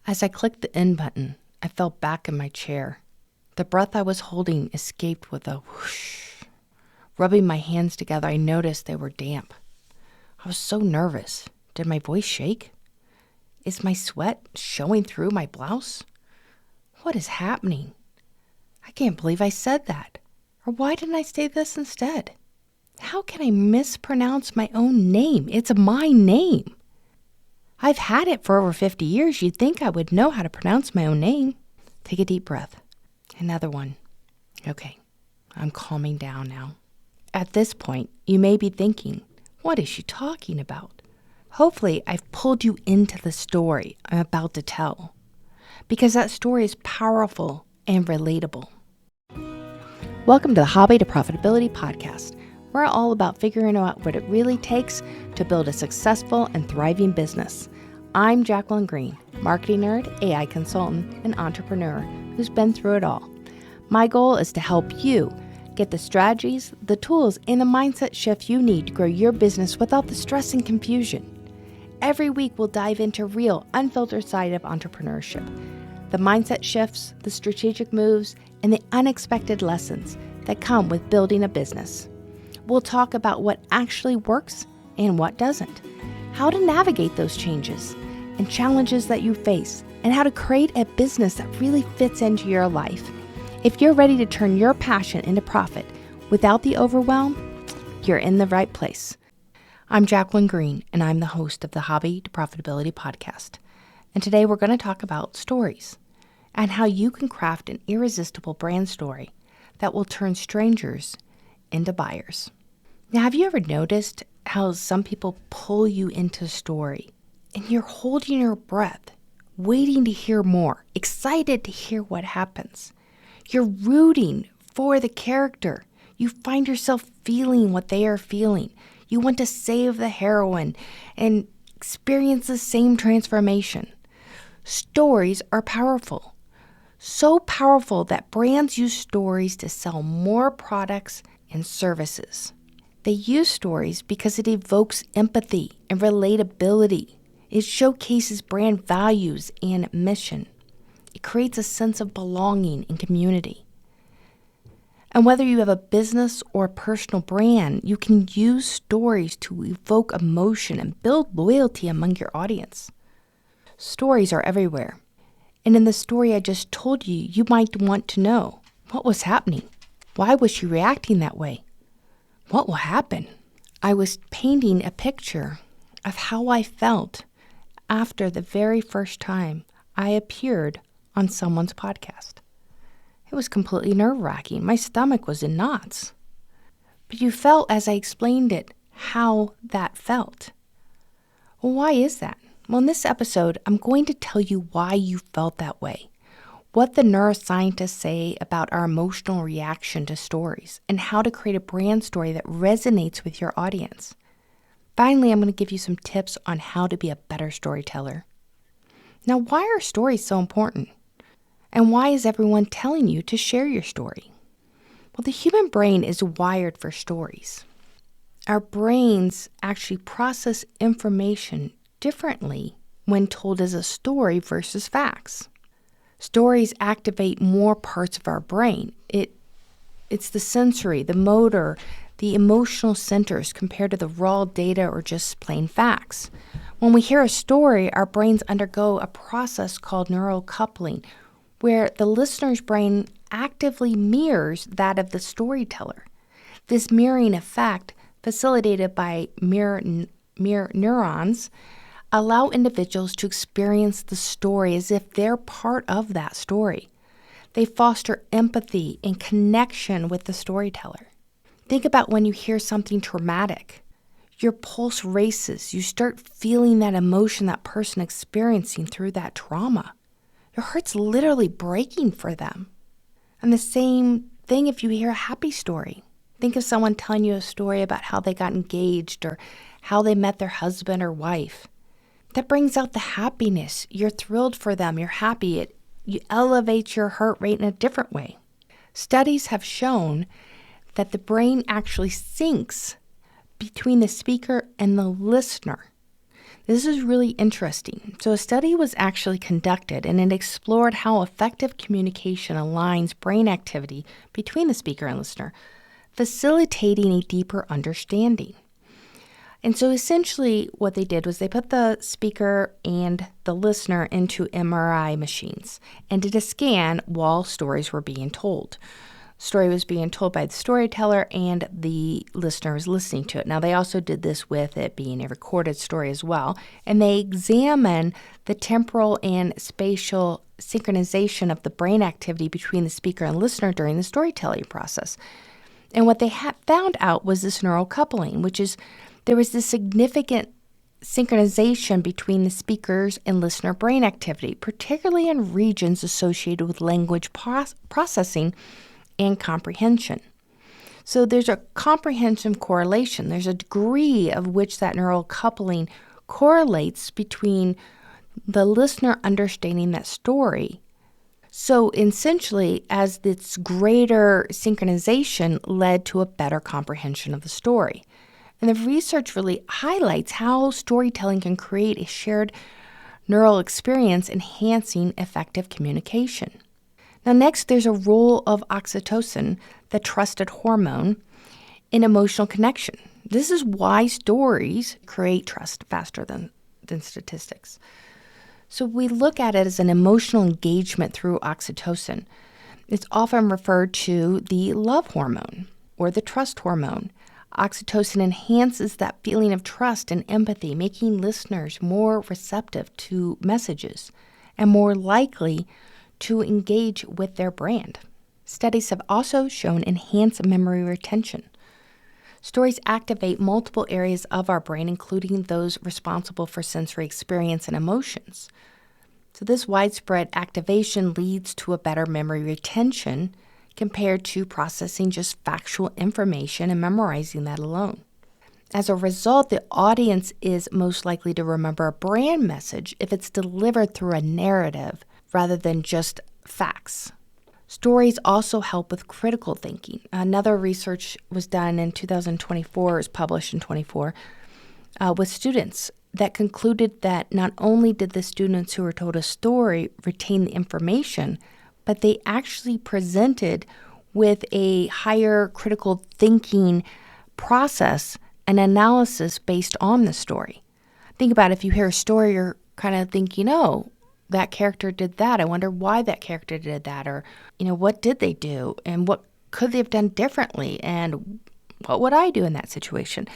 As I clicked the end button, I fell back in my chair. The breath I was holding escaped with a whoosh. Rubbing my hands together, I noticed they were damp. I was so nervous. Did my voice shake? Is my sweat showing through my blouse? What is happening? I can't believe I said that. Or why didn't I say this instead? How can I mispronounce my own name? It's my name. I've had it for over 50 years. You'd think I would know how to pronounce my own name. Take a deep breath. Another one. Okay, I'm calming down now. At this point, you may be thinking, what is she talking about? Hopefully, I've pulled you into the story I'm about to tell, because that story is powerful and relatable. Welcome to the Hobby to Profitability podcast. We're all about figuring out what it really takes to build a successful and thriving business. I'm Jacqueline Green, marketing nerd, AI consultant, and entrepreneur who's been through it all. My goal is to help you get the strategies, the tools, and the mindset shift you need to grow your business without the stress and confusion. Every week, we'll dive into real, unfiltered side of entrepreneurship, the mindset shifts, the strategic moves, and the unexpected lessons that come with building a business. We'll talk about what actually works and what doesn't, how to navigate those changes and challenges that you face, and how to create a business that really fits into your life. If you're ready to turn your passion into profit without the overwhelm, you're in the right place. I'm Jacqueline Green, and I'm the host of the Hobby to Profitability podcast. And today we're going to talk about stories and how you can craft an irresistible brand story that will turn strangers into buyers. Now, have you ever noticed how some people pull you into a story and you're holding your breath, waiting to hear more, excited to hear what happens? You're rooting for the character. You find yourself feeling what they are feeling. You want to save the heroine and experience the same transformation. Stories are powerful. So powerful that brands use stories to sell more products and services. They use stories because it evokes empathy and relatability. It showcases brand values and mission. It creates a sense of belonging and community. And whether you have a business or a personal brand, you can use stories to evoke emotion and build loyalty among your audience. Stories are everywhere. And in the story I just told you, you might want to know what was happening. Why was she reacting that way? What will happen? I was painting a picture of how I felt after the very first time I appeared on someone's podcast. It was completely nerve-wracking. My stomach was in knots. But you felt, as I explained it, how that felt. Well, why is that? Well, in this episode, I'm going to tell you why you felt that way, what the neuroscientists say about our emotional reaction to stories, and how to create a brand story that resonates with your audience. Finally, I'm going to give you some tips on how to be a better storyteller. Now, why are stories so important? And why is everyone telling you to share your story? Well, the human brain is wired for stories. Our brains actually process information differently when told as a story versus facts. Stories activate more parts of our brain. It's the sensory, the motor, the emotional centers compared to the raw data or just plain facts. When we hear a story, our brains undergo a process called neurocoupling, where the listener's brain actively mirrors that of the storyteller. This mirroring effect, facilitated by mirror neurons, allow individuals to experience the story as if they're part of that story. They foster empathy and connection with the storyteller. Think about when you hear something traumatic. Your pulse races. You start feeling that emotion that person experiencing through that trauma. Your heart's literally breaking for them. And the same thing if you hear a happy story. Think of someone telling you a story about how they got engaged or how they met their husband or wife. That brings out the happiness. You're thrilled for them. You're happy. You elevate your heart rate in a different way. Studies have shown that the brain actually syncs between the speaker and the listener. This is really interesting. So a study was actually conducted, and it explored how effective communication aligns brain activity between the speaker and listener, facilitating a deeper understanding. And so essentially what they did was they put the speaker and the listener into MRI machines and did a scan while stories were being told. Story was being told by the storyteller and the listener was listening to it. Now, they also did this with it being a recorded story as well, and they examined the temporal and spatial synchronization of the brain activity between the speaker and listener during the storytelling process. And what they found out was this neurocoupling, which is there was this significant synchronization between the speaker's and listener brain activity, particularly in regions associated with language processing and comprehension. So there's a comprehension correlation. There's a degree of which that neural coupling correlates between the listener understanding that story. So essentially, as this greater synchronization led to a better comprehension of the story. And the research really highlights how storytelling can create a shared neural experience, enhancing effective communication. Now, next, there's a role of oxytocin, the trusted hormone, in emotional connection. This is why stories create trust faster than statistics. So we look at it as an emotional engagement through oxytocin. It's often referred to the love hormone or the trust hormone. Oxytocin enhances that feeling of trust and empathy, making listeners more receptive to messages and more likely to engage with their brand. Studies have also shown enhanced memory retention. Stories activate multiple areas of our brain, including those responsible for sensory experience and emotions. So this widespread activation leads to a better memory retention compared to processing just factual information and memorizing that alone. As a result, the audience is most likely to remember a brand message if it's delivered through a narrative rather than just facts. Stories also help with critical thinking. Another research was done in 2024, it was published in 24, with students that concluded that not only did the students who were told a story retain the information, but they actually presented with a higher critical thinking process and analysis based on the story. Think about it, if you hear a story, you're kind of thinking, oh, that character did that. I wonder why that character did that, or, what did they do and what could they have done differently and what would I do in that situation?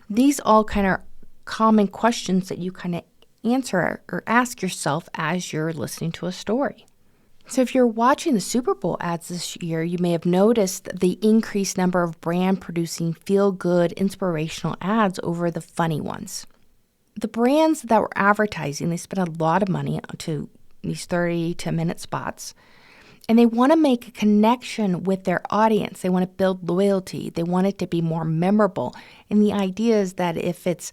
These all kind of common questions that you kind of answer or ask yourself as you're listening to a story. So if you're watching the Super Bowl ads this year, you may have noticed the increased number of brand producing feel-good, inspirational ads over the funny ones. The brands that were advertising, they spent a lot of money to these 30-minute spots, and they want to make a connection with their audience. They want to build loyalty. They want it to be more memorable. And the idea is that if it's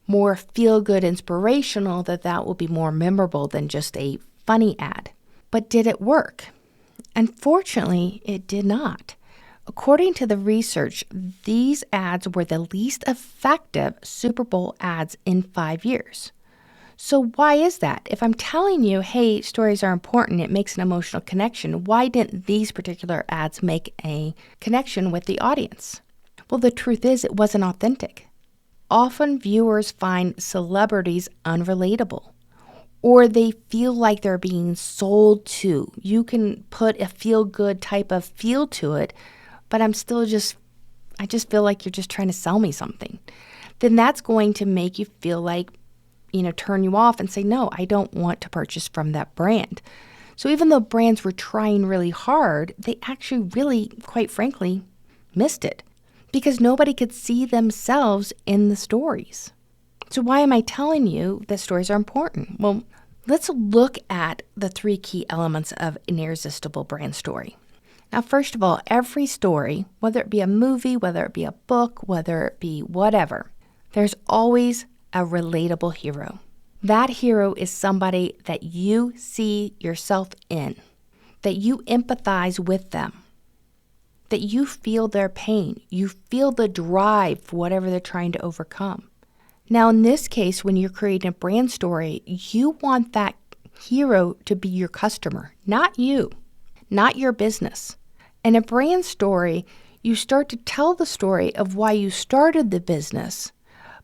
more feel-good, inspirational, that will be more memorable than just a funny ad. But did it work? Unfortunately, it did not. According to the research, these ads were the least effective Super Bowl ads in 5 years. So why is that? If I'm telling you, hey, stories are important, it makes an emotional connection, why didn't these particular ads make a connection with the audience? Well, the truth is it wasn't authentic. Often viewers find celebrities unrelatable, or they feel like they're being sold to. You can put a feel-good type of feel to it, but I just feel like you're just trying to sell me something. Then that's going to make you feel like, turn you off and say, no, I don't want to purchase from that brand. So even though brands were trying really hard, they actually really, quite frankly, missed it because nobody could see themselves in the stories. So why am I telling you that stories are important? Well, let's look at the 3 key elements of an irresistible brand story. Now, first of all, every story, whether it be a movie, whether it be a book, whether it be whatever, there's always a relatable hero. That hero is somebody that you see yourself in, that you empathize with them, that you feel their pain, you feel the drive for whatever they're trying to overcome. Now, in this case, when you're creating a brand story, you want that hero to be your customer, not you, not your business. In a brand story, you start to tell the story of why you started the business,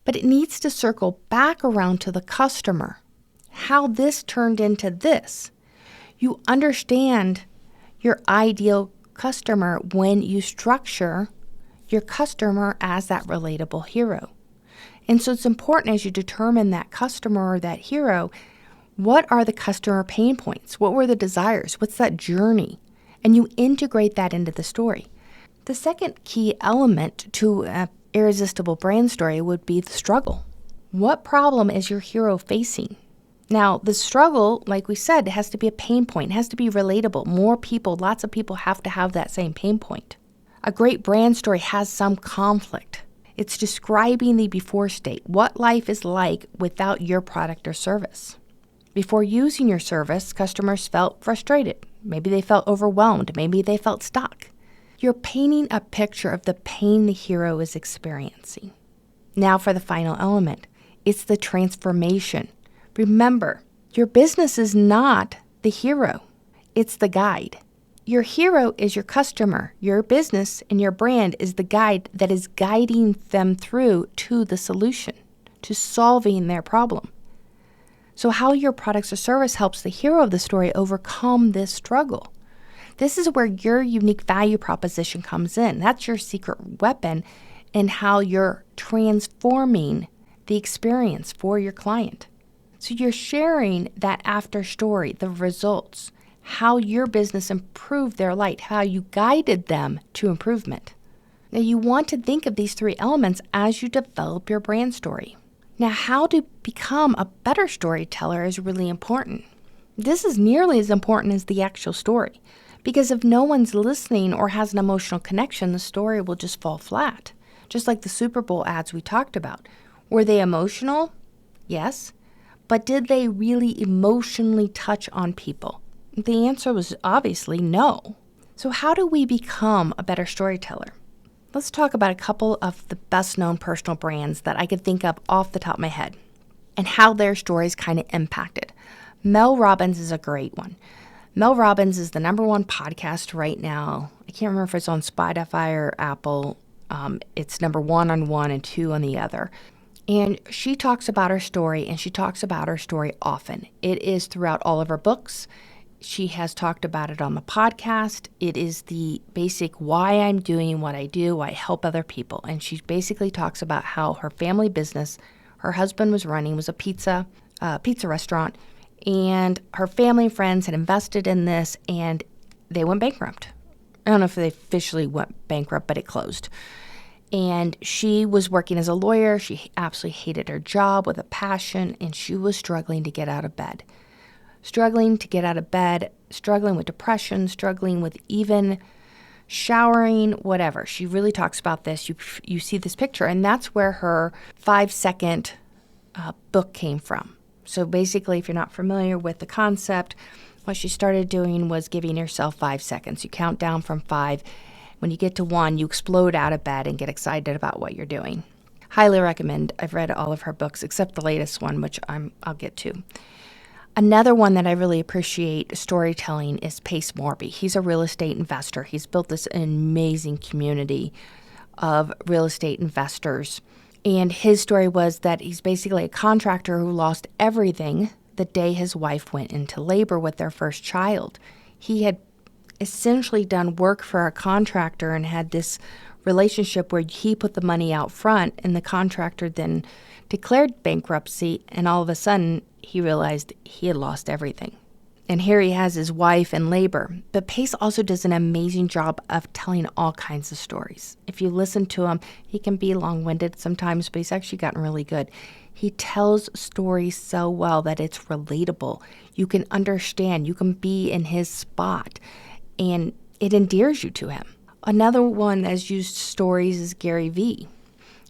but it needs to circle back around to the customer, how this turned into this. You understand your ideal customer when you structure your customer as that relatable hero. And so it's important as you determine that customer or that hero, what are the customer pain points? What were the desires? What's that journey? And you integrate that into the story. The second key element to an irresistible brand story would be the struggle. What problem is your hero facing? Now, the struggle, like we said, has to be a pain point. It has to be relatable. More people, lots of people have to have that same pain point. A great brand story has some conflict. It's describing the before state, what life is like without your product or service. Before using your service, customers felt frustrated. Maybe they felt overwhelmed. Maybe they felt stuck. You're painting a picture of the pain the hero is experiencing. Now for the final element. It's the transformation. Remember, your business is not the hero. It's the guide. Your hero is your customer. Your business and your brand is the guide that is guiding them through to the solution, to solving their problem. So how your products or service helps the hero of the story overcome this struggle. This is where your unique value proposition comes in. That's your secret weapon in how you're transforming the experience for your client. So you're sharing that after story, the results, how your business improved their life, how you guided them to improvement. Now you want to think of these three elements as you develop your brand story. Now how to become a better storyteller is really important. This is nearly as important as the actual story, because if no one's listening or has an emotional connection, the story will just fall flat. Just like the Super Bowl ads we talked about. Were they emotional? Yes. But did they really emotionally touch on people? The answer was obviously no. So how do we become a better storyteller? Let's talk about a couple of the best known personal brands that I could think of off the top of my head and how their stories kind of impacted. Mel Robbins is a great one. Mel Robbins is the #1 podcast right now. I can't remember if it's on Spotify or Apple. It's #1 on one and 2 on the other. And she talks about her story, and she talks about her story often. It is throughout all of her books. She has talked about it on the podcast. It is the basic why I'm doing what I do. I help other people. And she basically talks about how her family business, her husband was running, was a pizza restaurant. And her family and friends had invested in this, and they went bankrupt. I don't know if they officially went bankrupt, but it closed. And she was working as a lawyer. She absolutely hated her job with a passion, and she was struggling to get out of bed. Struggling with depression, struggling with even showering, whatever. She really talks about this. You see this picture, and that's where her 5-second book came from. So basically, if you're not familiar with the concept, what she started doing was giving herself 5 seconds. You count down from 5. When you get to 1, you explode out of bed and get excited about what you're doing. Highly recommend. I've read all of her books except the latest one, which I'll get to. Another one that I really appreciate storytelling is Pace Morby. He's a real estate investor. He's built this amazing community of real estate investors. And his story was that he's basically a contractor who lost everything the day his wife went into labor with their first child. He had essentially done work for a contractor and had this relationship where he put the money out front, and the contractor then declared bankruptcy, and all of a sudden he realized he had lost everything. And here he has his wife in labor. But Pace also does an amazing job of telling all kinds of stories. If you listen to him, he can be long-winded sometimes, but he's actually gotten really good. He tells stories so well that it's relatable. You can understand. You can be in his spot, and it endears you to him. Another one that has used stories is Gary Vee.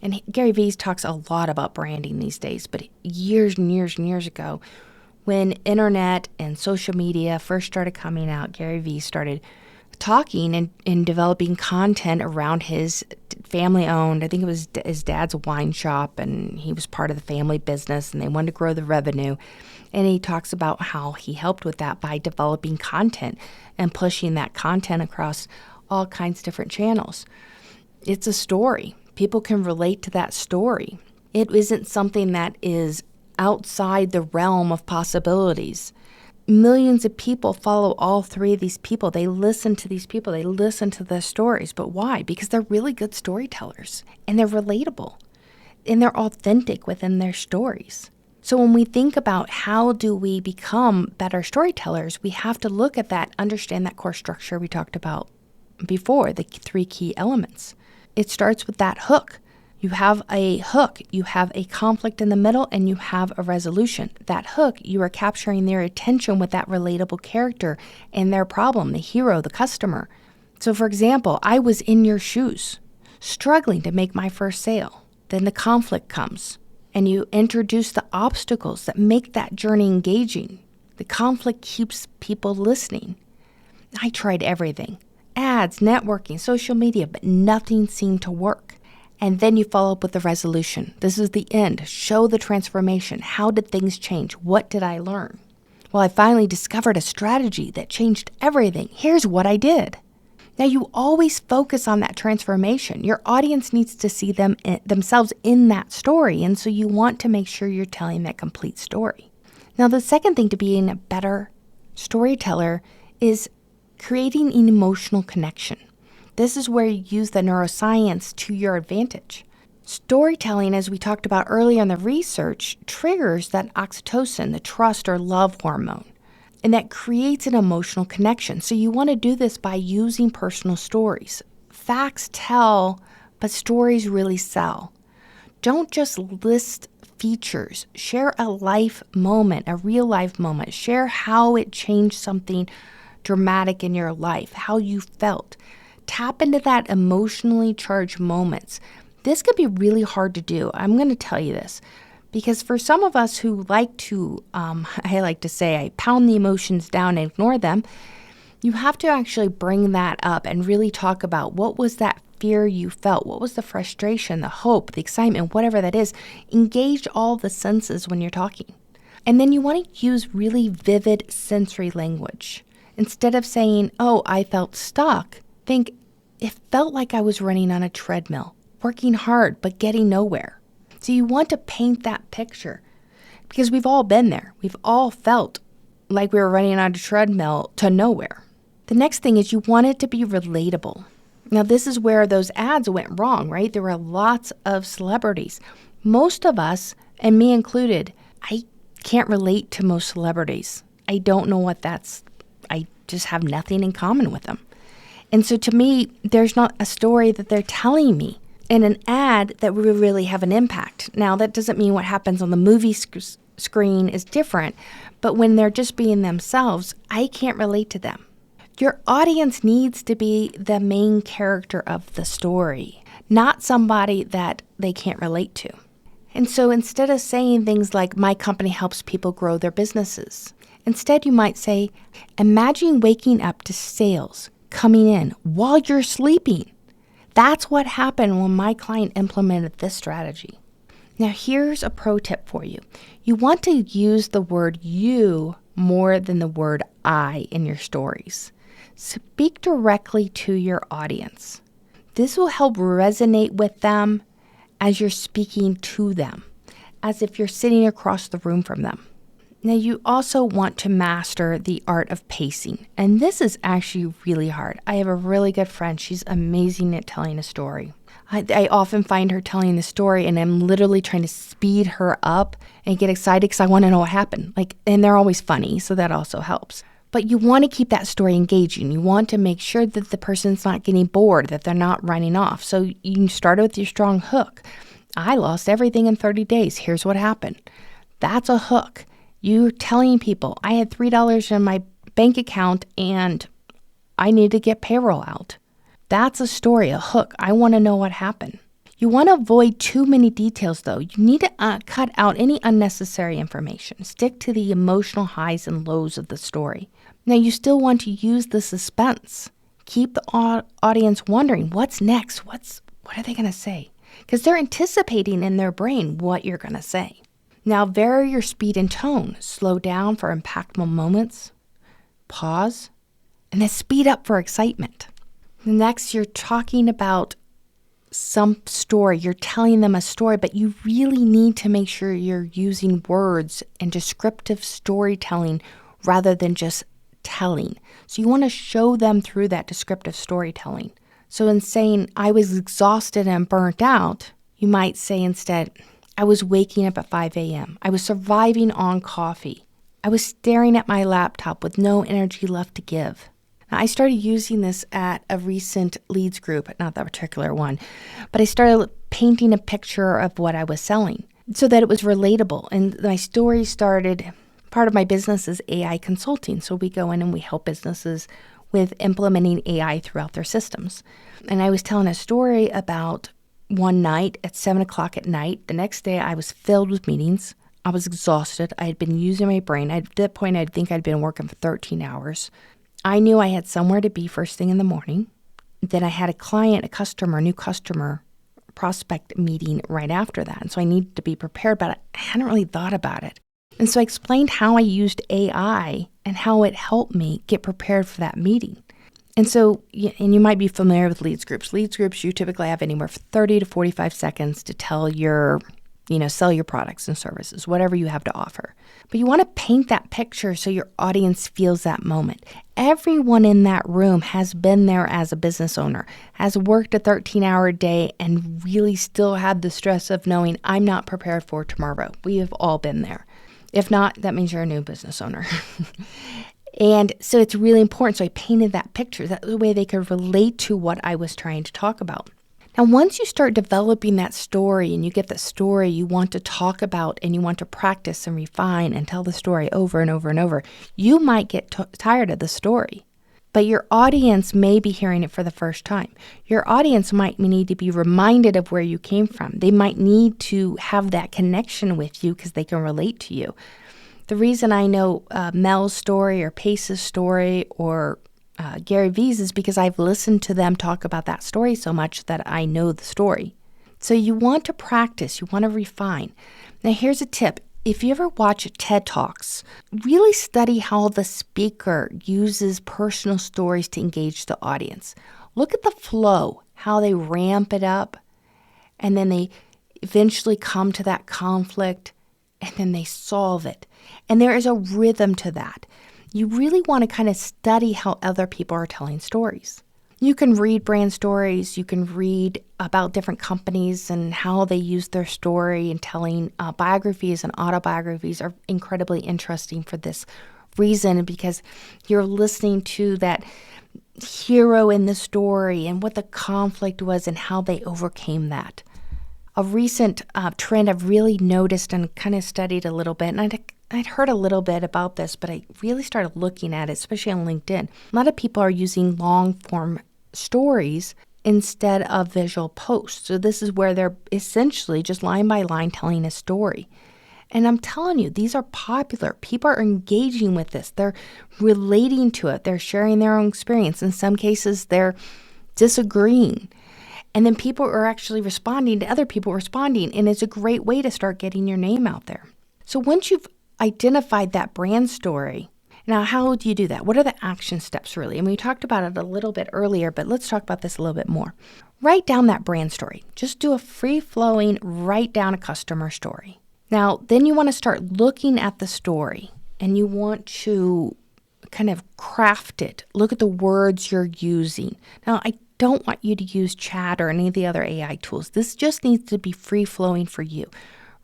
And Gary Vee talks a lot about branding these days, but years and years and years ago, when internet and social media first started coming out, Gary Vee started talking and developing content around his family-owned, I think it was his dad's wine shop, and he was part of the family business, and they wanted to grow the revenue. And he talks about how he helped with that by developing content and pushing that content across all kinds of different channels. It's a story. People can relate to that story. It isn't something that is outside the realm of possibilities. Millions of people follow all three of these people. They listen to these people. They listen to their stories. But why? Because they're really good storytellers, and they're relatable, and they're authentic within their stories. So when we think about how do we become better storytellers, we have to look at that, understand that core structure we talked about before, the 3 key elements. It starts with that hook. You have a hook, you have a conflict in the middle, and you have a resolution. That hook, you are capturing their attention with that relatable character and their problem, the hero, the customer. So for example, I was in your shoes, struggling to make my first sale. Then the conflict comes, and you introduce the obstacles that make that journey engaging. The conflict keeps people listening. I tried everything, ads, networking, social media, but nothing seemed to work. And then you follow up with the resolution. This is the end. Show the transformation. How did things change? What did I learn? Well, I finally discovered a strategy that changed everything. Here's what I did. Now, you always focus on that transformation. Your audience needs to see themselves in that story. And so you want to make sure you're telling that complete story. Now, the second thing to being a better storyteller is creating an emotional connection. This is where you use the neuroscience to your advantage. Storytelling, as we talked about earlier in the research, triggers that oxytocin, the trust or love hormone, and that creates an emotional connection. So you want to do this by using personal stories. Facts tell, but stories really sell. Don't just list features. Share a life moment, a real life moment. Share how it changed something dramatic in your life, how you felt. Tap into that emotionally charged moments. This could be really hard to do. I'm going to tell you this because for some of us who like to, I like to say, I pound the emotions down and ignore them. You have to actually bring that up and really talk about what was that fear you felt? What was the frustration, the hope, the excitement, whatever that is? Engage all the senses when you're talking. And then you want to use really vivid sensory language. Instead of saying, oh, I felt stuck, think, it felt like I was running on a treadmill, working hard, but getting nowhere. So you want to paint that picture because we've all been there. We've all felt like we were running on a treadmill to nowhere. The next thing is you want it to be relatable. Now, this is where those ads went wrong, right? There were lots of celebrities. Most of us, and me included, I can't relate to most celebrities. I don't know what that's. I just have nothing in common with them. And so to me, there's not a story that they're telling me in an ad that will really have an impact. Now, that doesn't mean what happens on the movie screen is different, but when they're just being themselves, I can't relate to them. Your audience needs to be the main character of the story, not somebody that they can't relate to. And so instead of saying things like, my company helps people grow their businesses, instead you might say, imagine waking up to sales coming in while you're sleeping. That's what happened when my client implemented this strategy. Now, here's a pro tip for you. You want to use the word you more than the word I in your stories. Speak directly to your audience. This will help resonate with them as you're speaking to them, as if you're sitting across the room from them. Now, you also want to master the art of pacing, and this is actually really hard. I have a really good friend. She's amazing at telling a story. I often find her telling the story, and I'm literally trying to speed her up and get excited because I want to know what happened. And they're always funny, so that also helps. But you want to keep that story engaging. You want to make sure that the person's not getting bored, that they're not running off. So you start with your strong hook. I lost everything in 30 days. Here's what happened. That's a hook. You're telling people, I had $3 in my bank account and I need to get payroll out. That's a story, a hook. I want to know what happened. You want to avoid too many details, though. You need to cut out any unnecessary information. Stick to the emotional highs and lows of the story. Now, you still want to use the suspense. keep the audience wondering, what's next? What are they going to say? Because they're anticipating in their brain what you're going to say. Now, vary your speed and tone. Slow down for impactful moments. Pause. And then speed up for excitement. Next, you're talking about some story. You're telling them a story, but you really need to make sure you're using words and descriptive storytelling rather than just telling. So you want to show them through that descriptive storytelling. So in saying, I was exhausted and burnt out, you might say instead, I was waking up at 5 a.m. I was surviving on coffee. I was staring at my laptop with no energy left to give. Now, I started using this at a recent leads group, not that particular one, but I started painting a picture of what I was selling so that it was relatable. And my story started, part of my business is AI consulting. So we go in and we help businesses with implementing AI throughout their systems. And I was telling a story about one night at 7 o'clock at night. The next day I was filled with meetings. I was exhausted. I had been using my brain. At that point, I think I'd been working for 13 hours. I knew I had somewhere to be first thing in the morning. Then I had a new customer prospect meeting right after that. And so I needed to be prepared, but I hadn't really thought about it. And so I explained how I used AI and how it helped me get prepared for that meeting. And so, and you might be familiar with leads groups. Leads groups, you typically have anywhere from 30 to 45 seconds to tell sell your products and services, whatever you have to offer. But you want to paint that picture so your audience feels that moment. Everyone in that room has been there as a business owner, has worked a 13-hour day and really still had the stress of knowing I'm not prepared for tomorrow. We have all been there. If not, that means you're a new business owner. And so it's really important. So I painted that picture. That was the way they could relate to what I was trying to talk about. Now, once you start developing that story and you get that story you want to talk about and you want to practice and refine and tell the story over and over and over, you might get tired of the story. But your audience may be hearing it for the first time. Your audience might need to be reminded of where you came from. They might need to have that connection with you because they can relate to you. The reason I know Mel's story or Pace's story or Gary Vee's is because I've listened to them talk about that story so much that I know the story. So you want to practice, you want to refine. Now here's a tip. If you ever watch TED Talks, really study how the speaker uses personal stories to engage the audience. Look at the flow, how they ramp it up, and then they eventually come to that conflict, and then they solve it. And there is a rhythm to that. You really want to kind of study how other people are telling stories. You can read brand stories. You can read about different companies and how they use their story, and telling biographies and autobiographies are incredibly interesting for this reason, because you're listening to that hero in the story and what the conflict was and how they overcame that. A recent trend I've really noticed and kind of studied a little bit, and I'd heard a little bit about this, but I really started looking at it, especially on LinkedIn. A lot of people are using long-form stories instead of visual posts. So this is where they're essentially just line by line telling a story. And I'm telling you, these are popular. People are engaging with this. They're relating to it. They're sharing their own experience. In some cases, they're disagreeing. And then people are actually responding to other people responding. And it's a great way to start getting your name out there. So once you've identified that brand story, now how do you do that? What are the action steps really? And we talked about it a little bit earlier, but let's talk about this a little bit more. Write down that brand story. Just do a free-flowing, write down a customer story. Now, then you want to start looking at the story and you want to kind of craft it. Look at the words you're using. Now, I don't want you to use chat or any of the other AI tools. This just needs to be free-flowing for you.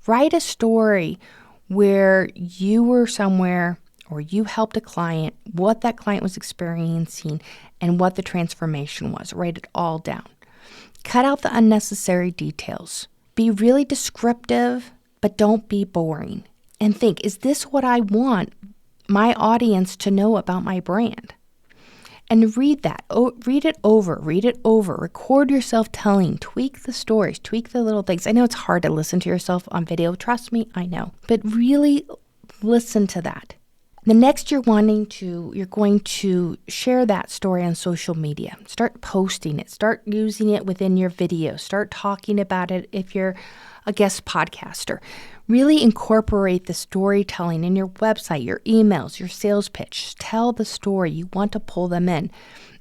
Write a story where you were somewhere or you helped a client, what that client was experiencing, and what the transformation was. Write it all down. Cut out the unnecessary details. Be really descriptive, but don't be boring. And think, is this what I want my audience to know about my brand? And read that. Read it over. Record yourself telling. Tweak the stories. Tweak the little things. I know it's hard to listen to yourself on video. Trust me, I know. But really listen to that. The next you're going to share that story on social media. Start posting it. Start using it within your videos. Start talking about it if you're a guest podcaster. Really incorporate the storytelling in your website, your emails, your sales pitch. Tell the story. You want to pull them in.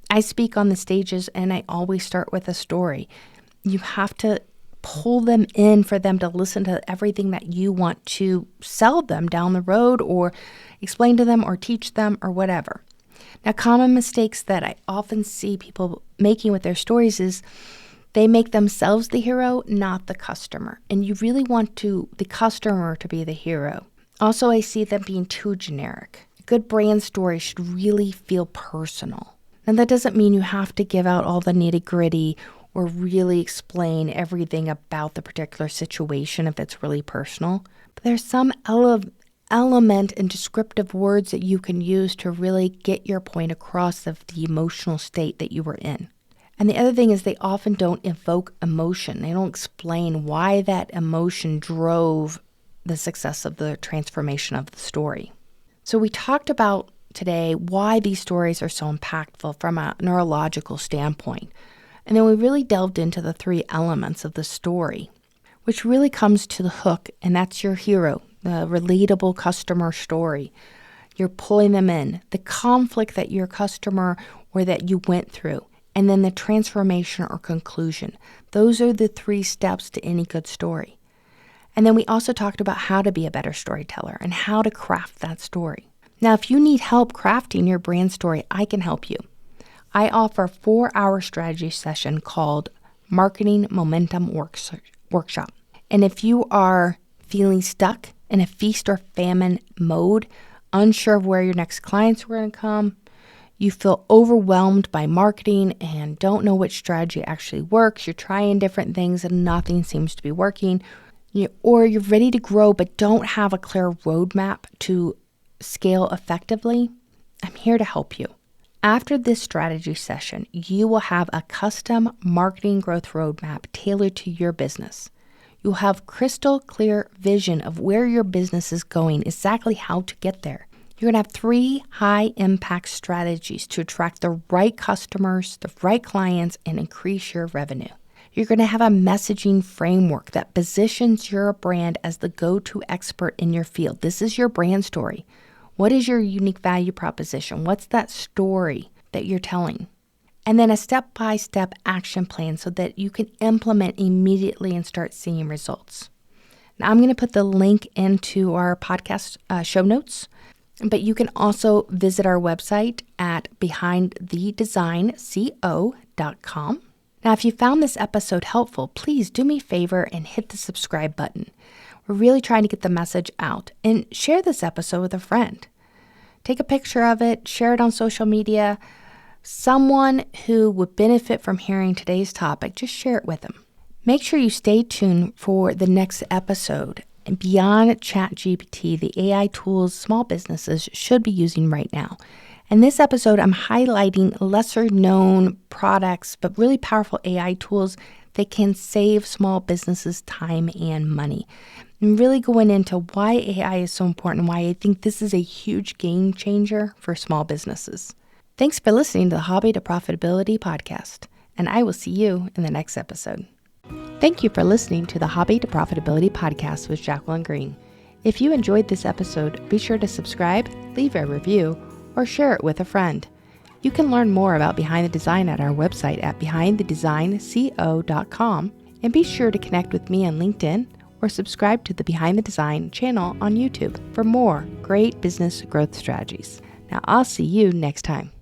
I speak on the stages and I always start with a story. You have to pull them in for them to listen to everything that you want to sell them down the road or explain to them or teach them or whatever. Now, common mistakes that I often see people making with their stories is they make themselves the hero, not the customer. And you really want the customer to be the hero. Also, I see them being too generic. A good brand story should really feel personal. And that doesn't mean you have to give out all the nitty-gritty or really explain everything about the particular situation if it's really personal. But there's some element and descriptive words that you can use to really get your point across of the emotional state that you were in. And the other thing is they often don't evoke emotion. They don't explain why that emotion drove the success of the transformation of the story. So we talked about today why these stories are so impactful from a neurological standpoint. And then we really delved into the 3 elements of the story, which really comes to the hook, and that's your hero, the relatable customer story. You're pulling them in, the conflict that your customer or that you went through, and then the transformation or conclusion. Those are the 3 steps to any good story. And then we also talked about how to be a better storyteller and how to craft that story. Now, if you need help crafting your brand story, I can help you. I offer a 4-hour strategy session called Marketing Momentum Workshop. And if you are feeling stuck in a feast or famine mode, unsure of where your next clients are going to come, you feel overwhelmed by marketing and don't know which strategy actually works, you're trying different things and nothing seems to be working, or you're ready to grow but don't have a clear roadmap to scale effectively, I'm here to help you. After this strategy session, you will have a custom marketing growth roadmap tailored to your business. You'll have crystal clear vision of where your business is going, exactly how to get there. You're going to have 3 high impact strategies to attract the right customers, the right clients, and increase your revenue. You're going to have a messaging framework that positions your brand as the go-to expert in your field. This is your brand story. What is your unique value proposition? What's that story that you're telling? And then a step-by-step action plan so that you can implement immediately and start seeing results. Now, I'm going to put the link into our podcast show notes, but you can also visit our website at behindthedesign.co.com. Now, if you found this episode helpful, please do me a favor and hit the subscribe button. We're really trying to get the message out, and share this episode with a friend. Take a picture of it, share it on social media. Someone who would benefit from hearing today's topic, just share it with them. Make sure you stay tuned for the next episode. And beyond ChatGPT, the AI tools small businesses should be using right now. In this episode, I'm highlighting lesser known products, but really powerful AI tools that can save small businesses time and money. I'm really going into why AI is so important and why I think this is a huge game changer for small businesses. Thanks for listening to the Hobby to Profitability podcast, and I will see you in the next episode. Thank you for listening to the Hobby to Profitability podcast with Jacqueline Green. If you enjoyed this episode, be sure to subscribe, leave a review, or share it with a friend. You can learn more about Behind the Design at our website at behindthedesignco.com, and be sure to connect with me on LinkedIn or subscribe to the Behind the Design channel on YouTube for more great business growth strategies. Now, I'll see you next time.